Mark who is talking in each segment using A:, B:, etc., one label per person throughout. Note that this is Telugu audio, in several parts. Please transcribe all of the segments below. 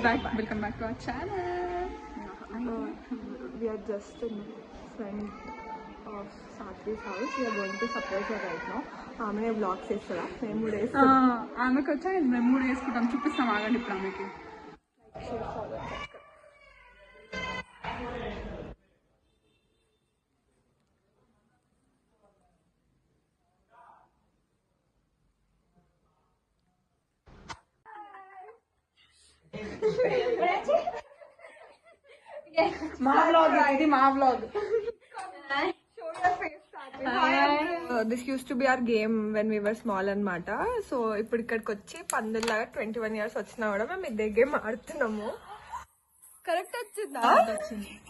A: Welcome back to our channel.
B: We are just in front of Satri's house. We are going to surprise her right now. ఆమె బ్లాగ్స్ చేస్తారా? మేము కూడా వేస్తాం.
A: ఆమెకు వచ్చా మేము కూడా వేసుకుంటాం. చూపిస్తాం ఆగండి ఇప్పుడు ఆమెకి. మా వ్లాగ్ ఇది, మా vlog.
B: This use to be our game when we were small అనమాట. సో ఇప్పుడు ఇక్కడికి వచ్చి పందుల్లాగా 21 years వచ్చినా కూడా మేము ఇదే గేమ్ ఆడుతున్నాము. కరెక్ట్ వచ్చిందా?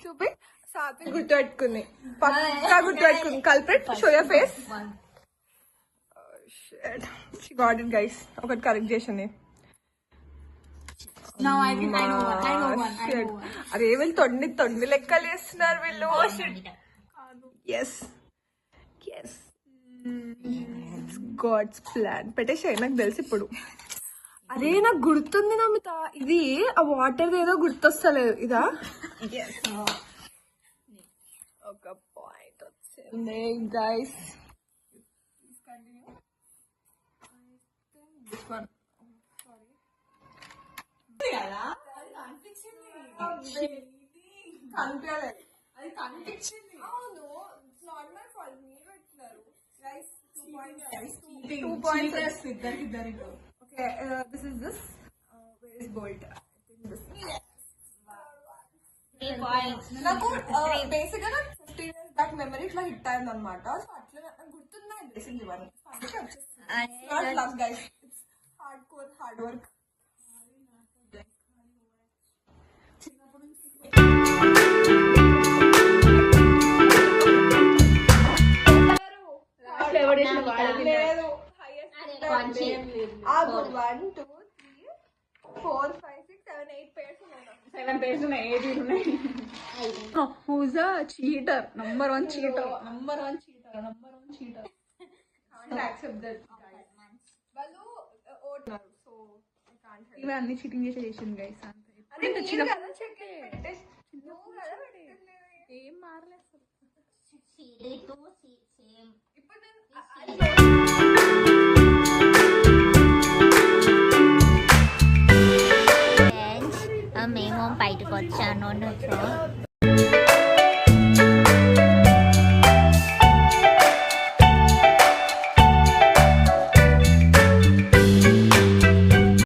B: చూపి సాత్విక్ గుర్తుపెట్టుకుంది, పక్కా గుర్తుపెట్టుకుంది. Culprit, show your face. She got it guys. ఒకటి కరెక్ట్ చేసింది. అరే వీళ్ళు తొండి లెక్కలు చేస్తున్నారు వీళ్ళు. Yes yes God's plan. పెట్టేసాయి నాకు తెలిసి ఇప్పుడు. అరే నాకు గుర్తుంది నమ్మిత, ఇది ఆ వాటర్ ఏదో గుర్తొస్తలేదు. ఇదా ఒక పాయింట్ వచ్చింది గైస్. కనిపించింది. అవును, నాట్ మై ఫాల్ట్. మీరు పెట్టినారు guys. 2 points. Okay, this is this. Where is Bolt? I think this. నాకు బేసిక్ గా 15 years బ్యాక్ మెమరీ ఇట్లా హిట్ అయింది అనమాట. సో అట్లా నాకు గుర్తుందా చేసింది ఇవన్నీ. అందుకే వచ్చేస్తుంది. Love guys, it's hard work. లేదు 1 2 3 4 5 6 7 8 pairs ఉన్నాయి.
A: 7 pairs ఉన్నాయి, 8 ఉన్నాయి. Who's a cheater? Number one cheater.
B: Can't accept that. వాళ్ళు ఓడినారు, సో I can't help.
A: ఇవన్నీ అన్ని చీటింగ్ చేసింది గైస్.
B: అదే మీరు కదా చెక్ పెట్టేసి నువ్వు కదా పెట్టింది.
A: ఏం మారలేదు అసలు.
B: ఇప్పుడు నేను
C: మేము బయటకు వచ్చాను.